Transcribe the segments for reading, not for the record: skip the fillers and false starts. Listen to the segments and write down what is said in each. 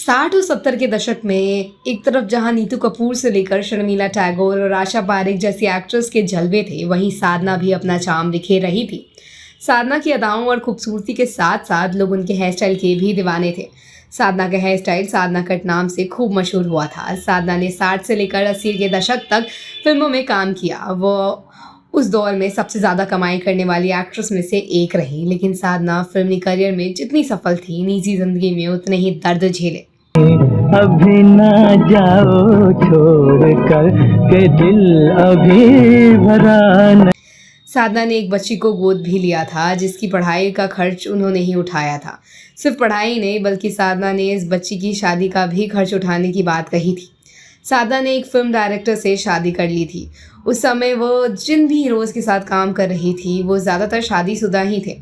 60 और 70 के दशक में एक तरफ जहां नीतू कपूर से लेकर शर्मिला टैगोर और आशा पारेख जैसी एक्ट्रेस के जलवे थे, वहीं साधना भी अपना चार्म बिखेर रही थी। साधना की अदाओं और खूबसूरती के साथ साथ लोग उनके हेयर स्टाइल के भी दीवाने थे। साधना का हेयर स्टाइल साधना कट नाम से खूब मशहूर हुआ था। साधना ने 60 से लेकर 80 के दशक तक फिल्मों में काम किया। वो उस दौर में सबसे ज़्यादा कमाई करने वाली एक्ट्रेस में से एक रही। लेकिन साधना फिल्मी करियर में जितनी सफल थी, निजी जिंदगी में उतने ही दर्द झेले। अभी ना जाओ छोड़ कर के दिल अभी भरा न। साधना ने एक बच्ची को गोद भी लिया था, जिसकी पढ़ाई का खर्च उन्होंने ही उठाया था। सिर्फ पढ़ाई नहीं, बल्कि साधना ने इस बच्ची की शादी का भी खर्च उठाने की बात कही थी। साधना ने एक फिल्म डायरेक्टर से शादी कर ली थी। उस समय वो जिन भी हीरोज़ के साथ काम कर रही थी, वो ज़्यादातर शादीशुदा ही थे।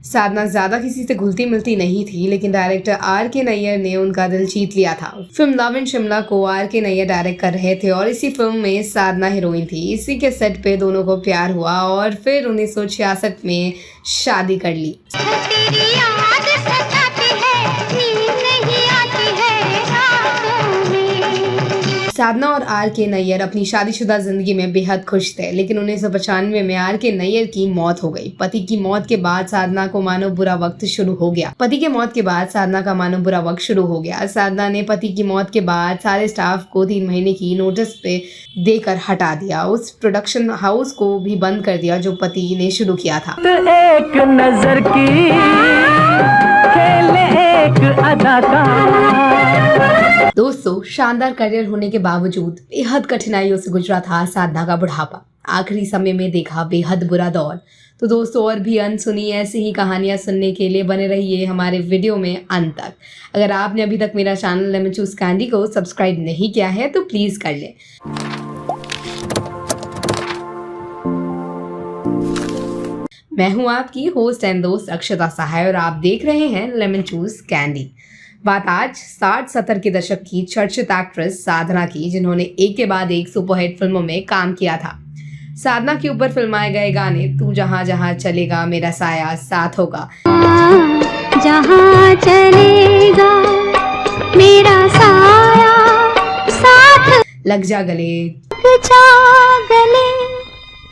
साधना ज़्यादा किसी से घुलती मिलती नहीं थी, लेकिन डायरेक्टर R.K. नैयर ने उनका दिल जीत लिया था। फिल्म लव इन शिमला को R.K. नैयर डायरेक्ट कर रहे थे और इसी फिल्म में साधना हीरोइन थी। इसी के सेट पे दोनों को प्यार हुआ और फिर 1966 में शादी कर ली। साधना और R.K. नैयर अपनी शादीशुदा जिंदगी में बेहद खुश थे, लेकिन 1995 में R.K. नैयर की मौत हो गई। पति की मौत के बाद साधना को मानो बुरा वक्त शुरू हो गया। साधना ने पति की मौत के बाद सारे स्टाफ को 3 महीने की नोटिस पे देकर हटा दिया। उस प्रोडक्शन हाउस को भी बंद कर दिया जो पति ने शुरू किया था। एक नजर की खेल एक अदा का। दोस्तों, शानदार करियर होने के बावजूद बेहद कठिनाइयों से गुजरा था साधना का बुढ़ापा। आखिरी समय में देखा बेहद बुरा दौर। तो दोस्तों, और भी अनसुनी ऐसी ही कहानियां सुनने के लिए बने रहिए हमारे वीडियो में अंत तक। अगर आपने अभी तक मेरा चैनल लेमन चूज कैंडी को सब्सक्राइब नहीं किया है तो प्लीज कर लें। मैं हूं आपकी होस्ट एंड दोस्त अक्षता सहाय और आप देख रहे हैं लेमन चूज कैंडी। बात आज 60-70 के दशक की चर्चित एक्ट्रेस साधना की, जिन्होंने एक के बाद एक सुपरहिट फिल्मों में काम किया था। साधना के ऊपर फिल्माए गए गाने तू जहां जहां चलेगा मेरा साया साथ होगा, जहां चलेगा मेरा साया साथ, लग जा गले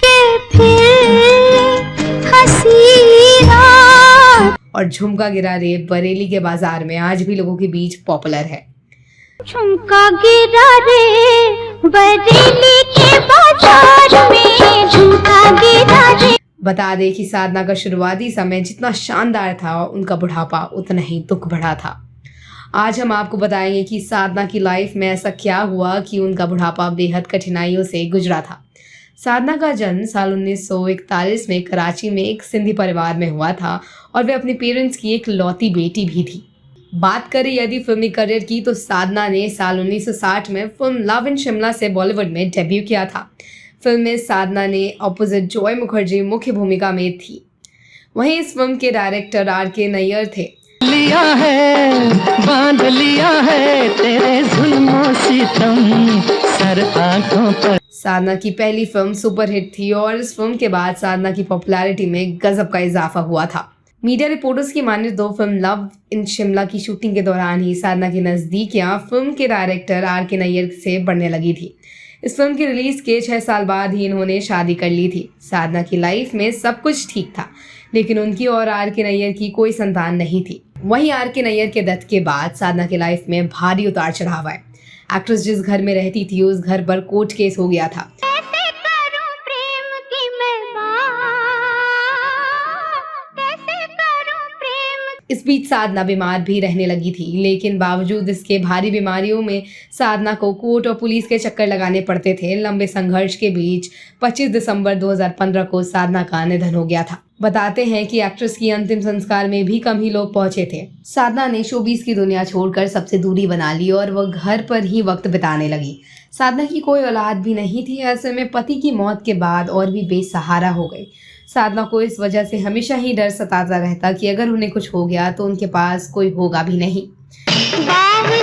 के फिर हंसी रात और झुमका गिरा रे बरेली के बाजार में आज भी लोगों के बीच पॉपुलर है। झुमका गिरा रे बरेली के बाजार में, झुमका गिरा रे। बता दें कि साधना का शुरुआती समय जितना शानदार था, उनका बुढ़ापा उतना ही दुख भरा था। आज हम आपको बताएंगे कि साधना की लाइफ में ऐसा क्या हुआ कि उनका बुढ़ापा बेहद कठिनाइयों से गुजरा था। साधना का जन्म साल 1941 में कराची में एक सिंधी परिवार में हुआ था और वे अपने पेरेंट्स की एक लौती बेटी भी थी। बात करें यदि फिल्मी करियर की, तो साधना ने साल 1960 में फिल्म लव इन शिमला से बॉलीवुड में डेब्यू किया था। फिल्म में साधना ने अपोजिट जॉय मुखर्जी मुख्य भूमिका में थी। वहीं इस फिल्म के डायरेक्टर R.K. नैयर थे। लिया है बांध लिया है तेरे जुल्मों सितम सर आंखों पर। साधना की पहली फिल्म सुपरहिट थी और इस फिल्म के बाद साधना की पॉपुलैरिटी में गजब का इजाफा हुआ था। मीडिया रिपोर्टर्स की माने तो फिल्म लव इन शिमला की शूटिंग के दौरान ही साधना की नज़दीकियां फिल्म के डायरेक्टर R.K. नैयर से बढ़ने लगी थी। इस फिल्म की रिलीज के 6 साल बाद ही इन्होंने शादी कर ली थी। साधना की लाइफ में सब कुछ ठीक था, लेकिन उनकी और R.K. नैयर की कोई संतान नहीं थी। वहीं R.K. नैयर के डेथ के बाद साधना की लाइफ में भारी उतार चढ़ाव आए। एक्ट्रेस जिस घर में रहती थी, उस घर पर कोर्ट केस हो गया था। इस बीच साधना बीमार भी रहने लगी थी, लेकिन बावजूद इसके भारी बीमारियों में साधना को कोर्ट और पुलिस के चक्कर लगाने पड़ते थे। लंबे संघर्ष के बीच 25 दिसंबर 2015 को साधना का निधन हो गया था। बताते हैं कि एक्ट्रेस की अंतिम संस्कार में भी कम ही लोग पहुंचे थे। साधना ने शोबिज़ की दुनिया छोड़कर सबसे दूरी बना ली और वह घर पर ही वक्त बिताने लगी। साधना की कोई औलाद भी नहीं थी। ऐसे में पति की मौत के बाद और भी बेसहारा हो गई। साधना को इस वजह से हमेशा ही डर सताता रहता कि अगर उन्हें कुछ हो गया तो उनके पास कोई होगा भी नहीं।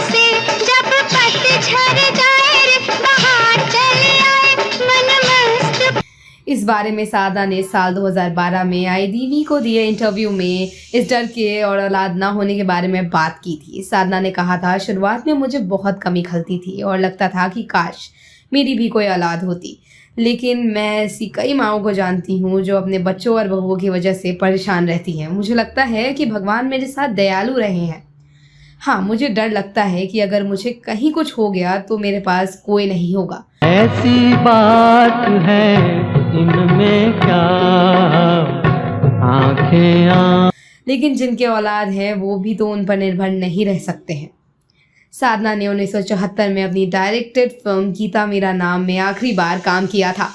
से जब पतझड़ जाए, बाहर चले आए, मन मस्त। इस बारे में साधना ने साल 2012 में IDV को दिए इंटरव्यू में इस डर के और औलाद ना होने के बारे में बात की थी। साधना ने कहा था, शुरुआत में मुझे बहुत कमी खलती थी और लगता था कि काश मेरी भी कोई औलाद होती, लेकिन मैं ऐसी कई माँओं को जानती हूँ जो अपने बच्चों और बहुओं की वजह से परेशान रहती हैं। मुझे लगता है कि भगवान मेरे साथ दयालु रहे हैं। हाँ, मुझे डर लगता है कि अगर मुझे कहीं कुछ हो गया तो मेरे पास कोई नहीं होगा। ऐसी बात है इनमें क्या आँखें लेकिन जिनके औलाद हैं वो भी तो उन पर निर्भर नहीं रह सकते हैं। साधना ने 1974 में अपनी डायरेक्टेड फिल्म गीता मेरा नाम में आखिरी बार काम किया था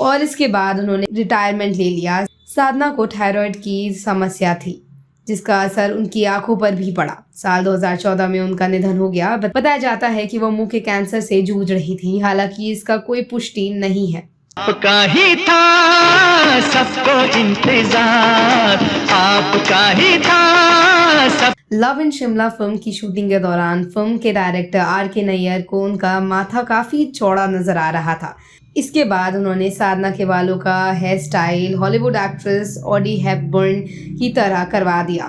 और इसके बाद उन्होंने रिटायरमेंट ले लिया। साधना को थायराइड की समस्या थी जिसका असर उनकी आंखों पर भी पड़ा। साल 2014 में उनका निधन हो गया। बताया जाता है कि वो मुंह के कैंसर से जूझ रही थी, हालांकि इसका कोई पुष्टि नहीं है। आपका ही था सबको इंतजार, आपका ही था सब। लव इन शिमला फिल्म की शूटिंग के दौरान फिल्म के डायरेक्टर RK नैयर को उनका माथा काफ़ी चौड़ा नजर आ रहा था। इसके बाद उन्होंने साधना के बालों का hair style Hollywood actress Audrey Hepburn की तरह करवा दिया।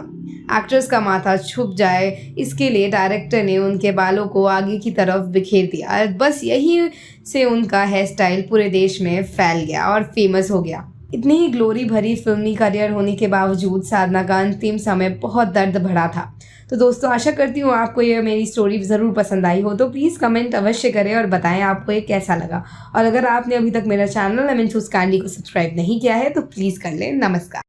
एक्ट्रेस का माथा छुप जाए इसके लिए डायरेक्टर ने उनके बालों को आगे की तरफ बिखेर दिया। बस यही से उनका हेयर स्टाइल पूरे देश में फैल गया और फेमस हो गया। इतनी ही ग्लोरी भरी फिल्मी करियर होने के बावजूद साधना का अंतिम समय बहुत दर्द भरा था। तो दोस्तों, आशा करती हूँ आपको ये मेरी स्टोरी ज़रूर पसंद आई हो, तो प्लीज़ कमेंट अवश्य करें और बताएं आपको ये कैसा लगा। और अगर आपने अभी तक मेरा चैनल लेमन चूज कैंडी को सब्सक्राइब नहीं किया है तो प्लीज़ कर लें। नमस्कार।